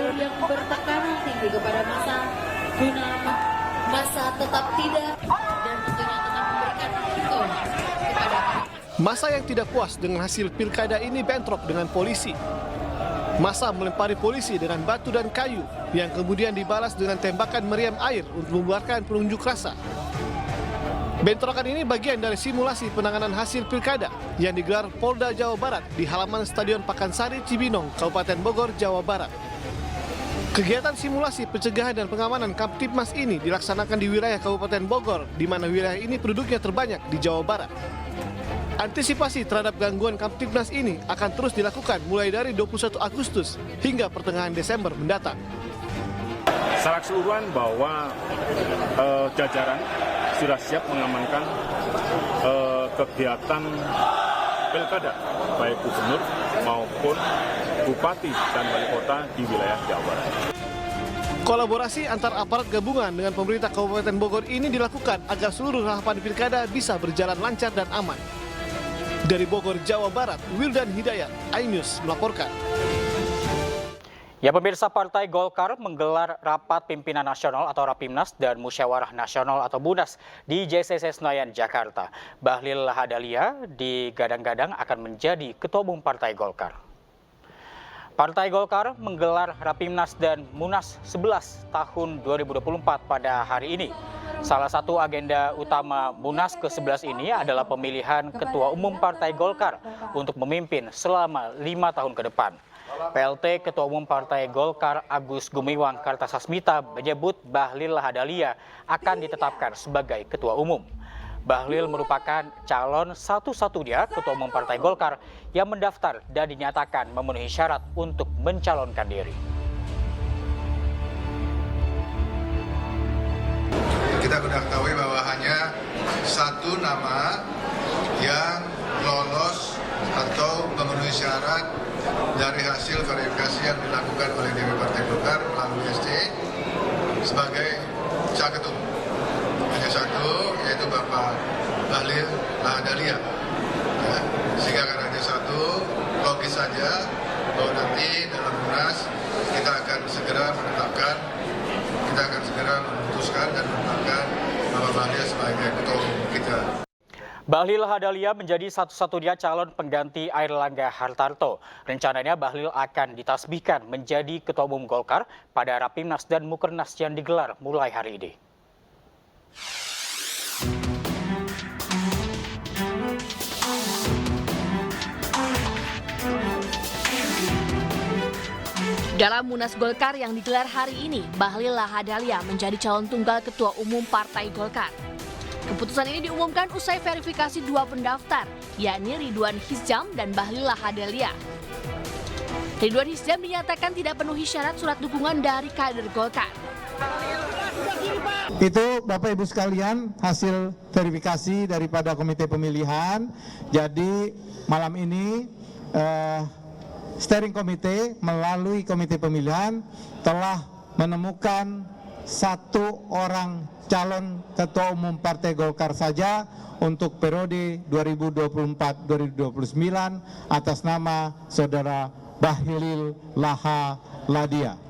jalur yang bertekanan tinggi kepada massa guna massa tetap tidak dan tentunya tetap memberikan risiko kepada massa yang tidak puas dengan hasil pilkada ini bentrok dengan polisi. Massa melempari polisi dengan batu dan kayu yang kemudian dibalas dengan tembakan meriam air untuk membuarkan penunjuk rasa. Bentrokan ini bagian dari simulasi penanganan hasil pilkada yang digelar Polda Jawa Barat di halaman Stadion Pakansari Cibinong, Kabupaten Bogor, Jawa Barat. Kegiatan simulasi pencegahan dan pengamanan Kamtibmas ini dilaksanakan di wilayah Kabupaten Bogor, di mana wilayah ini penduduknya terbanyak di Jawa Barat. Antisipasi terhadap gangguan Kamtibnas ini akan terus dilakukan mulai dari 21 Agustus hingga pertengahan Desember mendatang. Secara keseluruhan bahwa jajaran sudah siap mengamankan kegiatan pilkada, baik gubernur maupun bupati dan wali kota di wilayah Jawa Barat. Kolaborasi antar aparat gabungan dengan pemerintah Kabupaten Bogor ini dilakukan agar seluruh tahapan pilkada bisa berjalan lancar dan aman. Dari Bogor, Jawa Barat, Wildan Hidayat, iNews melaporkan. Ya, pemirsa, Partai Golkar menggelar rapat pimpinan nasional atau Rapimnas dan Musyawarah Nasional atau Munas di JCC Senayan, Jakarta. Bahlil Lahadalia digadang-gadang akan menjadi Ketua Umum Partai Golkar. Partai Golkar menggelar Rapimnas dan Munas 11 tahun 2024 pada hari ini. Salah satu agenda utama Munas ke-11 ini adalah pemilihan Ketua Umum Partai Golkar untuk memimpin selama 5 tahun ke depan. PLT Ketua Umum Partai Golkar Agus Gumiwang Kartasasmita menyebut Bahlil Lahadalia akan ditetapkan sebagai Ketua Umum. Bahlil merupakan calon satu-satunya Ketua Umum Partai Golkar yang mendaftar dan dinyatakan memenuhi syarat untuk mencalonkan diri. Kita sudah ketahui bahwa hanya satu nama yang lolos atau memenuhi syarat dari hasil verifikasi yang dilakukan oleh DPP Partai Golkar melalui SC sebagai caketum. Hanya satu, yaitu Bapak Bahlil Lahadalia. Ya, sehingga karena hanya satu, logis saja bahwa nanti dalam Munas kita akan segera menetapkan, kita akan segera memutuskan dan menetapkan Bapak Bahlil sebagai ketua umum kita. Bahlil Lahadalia menjadi satu-satunya calon pengganti Airlangga Hartarto. Rencananya Bahlil akan ditasbihkan menjadi Ketua Umum Golkar pada Rapimnas dan Mukernas yang digelar mulai hari ini. Dalam Munas Golkar yang digelar hari ini, Bahlil Lahadalia menjadi calon tunggal Ketua Umum Partai Golkar. Keputusan ini diumumkan usai verifikasi dua pendaftar, yakni Ridwan Hizam dan Bahlil Lahadalia. Ridwan Hizam dinyatakan tidak penuhi syarat surat dukungan dari kader Golkar. Itu Bapak Ibu sekalian hasil verifikasi daripada komite pemilihan. Jadi malam ini steering komite melalui komite pemilihan telah menemukan satu orang calon Ketua Umum Partai Golkar saja untuk periode 2024-2029 atas nama Saudara Bahlil Lahadalia.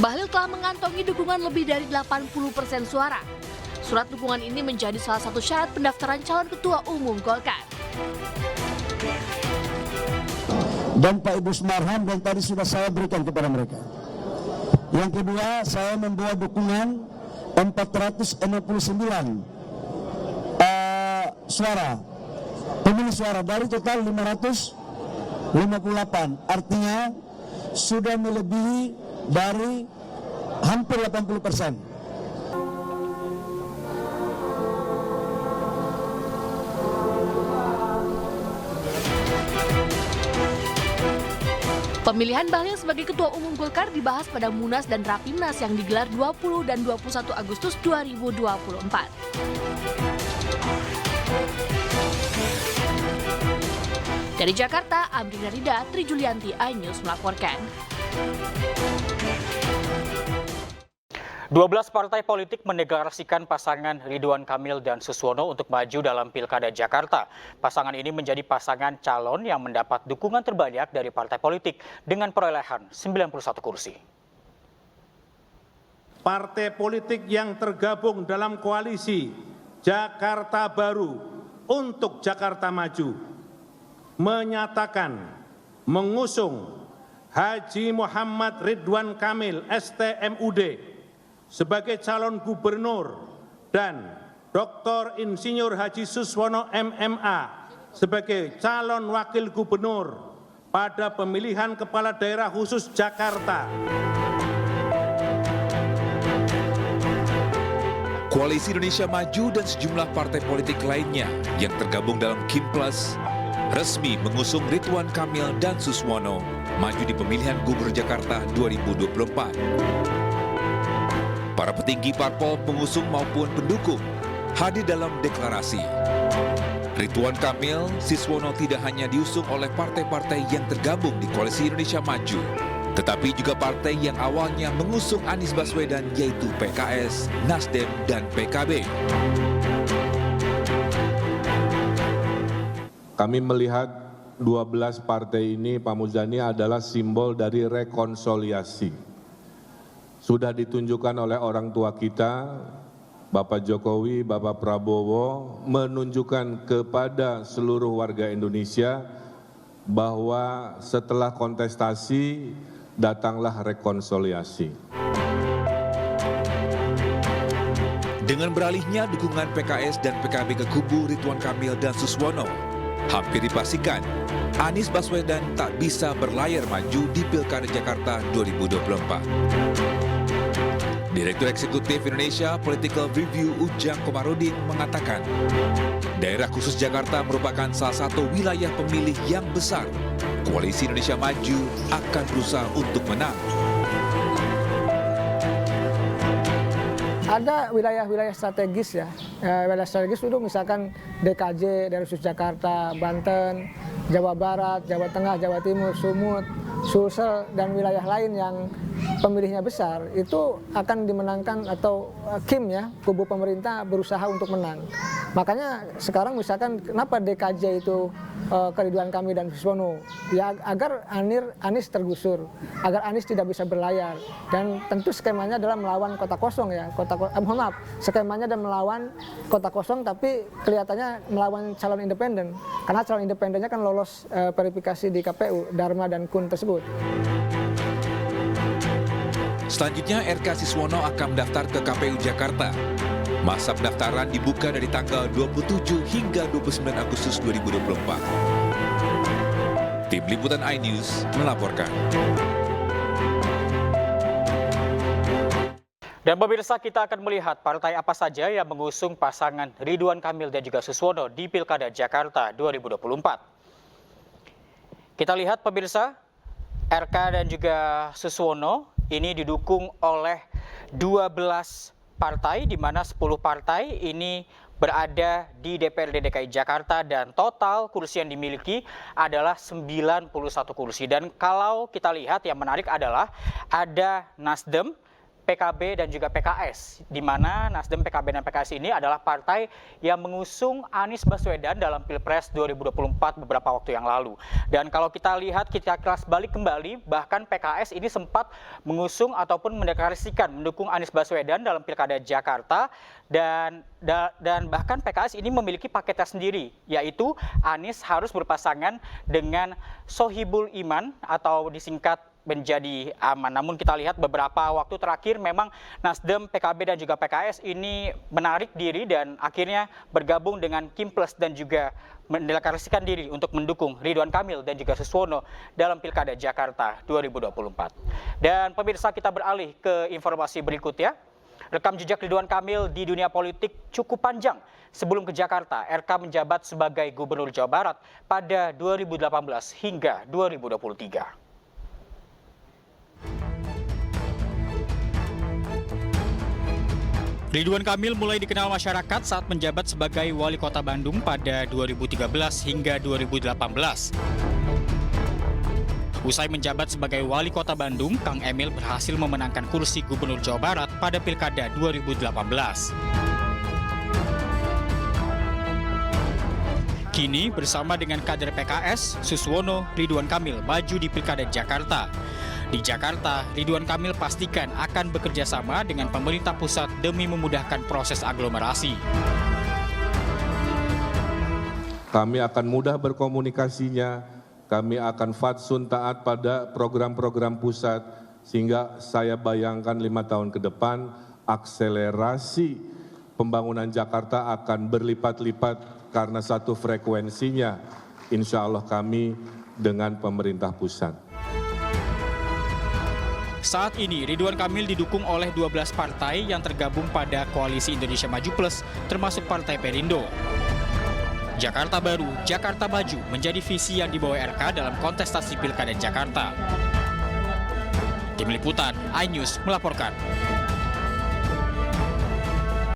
Bahlil telah mengantongi dukungan lebih dari 80% suara. Surat dukungan ini menjadi salah satu syarat pendaftaran calon Ketua Umum Golkar. Dan Pak Ibu Sumarham yang tadi sudah saya berikan kepada mereka. Yang kedua, saya membawa dukungan 469 suara, pemilih suara dari total 558. Artinya sudah melebihi dari hampir 80%. Pemilihan Bahlil sebagai Ketua Umum Golkar dibahas pada Munas dan Rapimnas yang digelar 20 dan 21 Agustus 2024. Dari Jakarta, Amrina Rida, Tri Julianti, iNews melaporkan. 12 partai politik mendeklarasikan pasangan Ridwan Kamil dan Suswono untuk maju dalam Pilkada Jakarta. Pasangan ini menjadi pasangan calon yang mendapat dukungan terbanyak dari partai politik dengan perolehan 91 kursi. Partai politik yang tergabung dalam koalisi Jakarta Baru untuk Jakarta Maju menyatakan mengusung Haji Muhammad Ridwan Kamil STMUD sebagai calon gubernur dan Dr. Insinyur Haji Suswono MMA sebagai calon wakil gubernur pada pemilihan kepala daerah khusus Jakarta. Koalisi Indonesia Maju dan sejumlah partai politik lainnya yang tergabung dalam Kimplas resmi mengusung Ridwan Kamil dan Suswono maju di pemilihan Gubernur Jakarta 2024. Para petinggi parpol pengusung maupun pendukung hadir dalam deklarasi. Ridwan Kamil, Suswono tidak hanya diusung oleh partai-partai yang tergabung di Koalisi Indonesia Maju, tetapi juga partai yang awalnya mengusung Anies Baswedan yaitu PKS, Nasdem, dan PKB. Kami melihat 12 partai ini, Pak Muzani, adalah simbol dari rekonsiliasi. Sudah ditunjukkan oleh orang tua kita, Bapak Jokowi, Bapak Prabowo, menunjukkan kepada seluruh warga Indonesia bahwa setelah kontestasi datanglah rekonsiliasi. Dengan beralihnya dukungan PKS dan PKB ke kubu Ridwan Kamil dan Suswono, hampir dipastikan Anies Baswedan tak bisa berlayar maju di Pilkada Jakarta 2024. Direktur Eksekutif Indonesia Political Review Ujang Komarudin mengatakan, daerah khusus Jakarta merupakan salah satu wilayah pemilih yang besar. Koalisi Indonesia Maju akan berusaha untuk menang. Ada wilayah-wilayah strategis ya, wilayah strategis itu misalkan DKJ, daerah khusus Jakarta, Banten, Jawa Barat, Jawa Tengah, Jawa Timur, Sumut, Sulsel, dan wilayah lain yang pemilihnya besar, itu akan dimenangkan atau Kim ya, kubu pemerintah berusaha untuk menang. Makanya sekarang misalkan kenapa DKJ itu ke Ridwan Kamil dan Suswono, ya agar Anies tergusur, agar Anies tidak bisa berlayar, dan tentu skemanya adalah melawan kota kosong ya, skemanya adalah melawan kota kosong tapi kelihatannya melawan calon independen, karena calon independennya kan lolos verifikasi di KPU, Dharma dan Kun tersebut. Selanjutnya RK Suswono akan mendaftar ke KPU Jakarta. Masa pendaftaran dibuka dari tanggal 27 hingga 29 Agustus 2024. Tim Liputan iNews melaporkan. Dan pemirsa, kita akan melihat partai apa saja yang mengusung pasangan Ridwan Kamil dan juga Suswono di Pilkada Jakarta 2024. Kita lihat pemirsa, RK dan juga Suswono ini didukung oleh 12 partai, di mana 10 partai ini berada di DPRD DKI Jakarta dan total kursi yang dimiliki adalah 91 kursi. Dan kalau kita lihat yang menarik adalah ada Nasdem, PKB dan juga PKS, di mana Nasdem, PKB dan PKS ini adalah partai yang mengusung Anies Baswedan dalam Pilpres 2024 beberapa waktu yang lalu. Dan kalau kita lihat, kita kelas balik kembali, bahkan PKS ini sempat mengusung ataupun mendeklarasikan mendukung Anies Baswedan dalam Pilkada Jakarta, dan bahkan PKS ini memiliki paketnya sendiri, yaitu Anies harus berpasangan dengan Sohibul Iman atau disingkat menjadi aman. Namun kita lihat beberapa waktu terakhir memang Nasdem, PKB dan juga PKS ini menarik diri dan akhirnya bergabung dengan Kimplas dan juga mendeklarasikan diri untuk mendukung Ridwan Kamil dan juga Suswono dalam Pilkada Jakarta 2024. Dan pemirsa, kita beralih ke informasi berikutnya. Rekam jejak Ridwan Kamil di dunia politik cukup panjang. Sebelum ke Jakarta, RK menjabat sebagai Gubernur Jawa Barat pada 2018 hingga 2023. Ridwan Kamil mulai dikenal masyarakat saat menjabat sebagai Wali Kota Bandung pada 2013 hingga 2018. Usai menjabat sebagai Wali Kota Bandung, Kang Emil berhasil memenangkan kursi Gubernur Jawa Barat pada Pilkada 2018. Kini bersama dengan kader PKS, Suswono, Ridwan Kamil maju di Pilkada Jakarta. Di Jakarta, Ridwan Kamil pastikan akan bekerja sama dengan pemerintah pusat demi memudahkan proses aglomerasi. Kami akan mudah berkomunikasinya, kami akan fatsun taat pada program-program pusat, sehingga saya bayangkan 5 tahun ke depan, akselerasi pembangunan Jakarta akan berlipat-lipat karena satu frekuensinya, insya Allah kami dengan pemerintah pusat. Saat ini, Ridwan Kamil didukung oleh 12 partai yang tergabung pada Koalisi Indonesia Maju Plus, termasuk Partai Perindo. Jakarta Baru, Jakarta Maju menjadi visi yang dibawa RK dalam kontestasi Pilkada Jakarta. Tim Liputan, iNews melaporkan.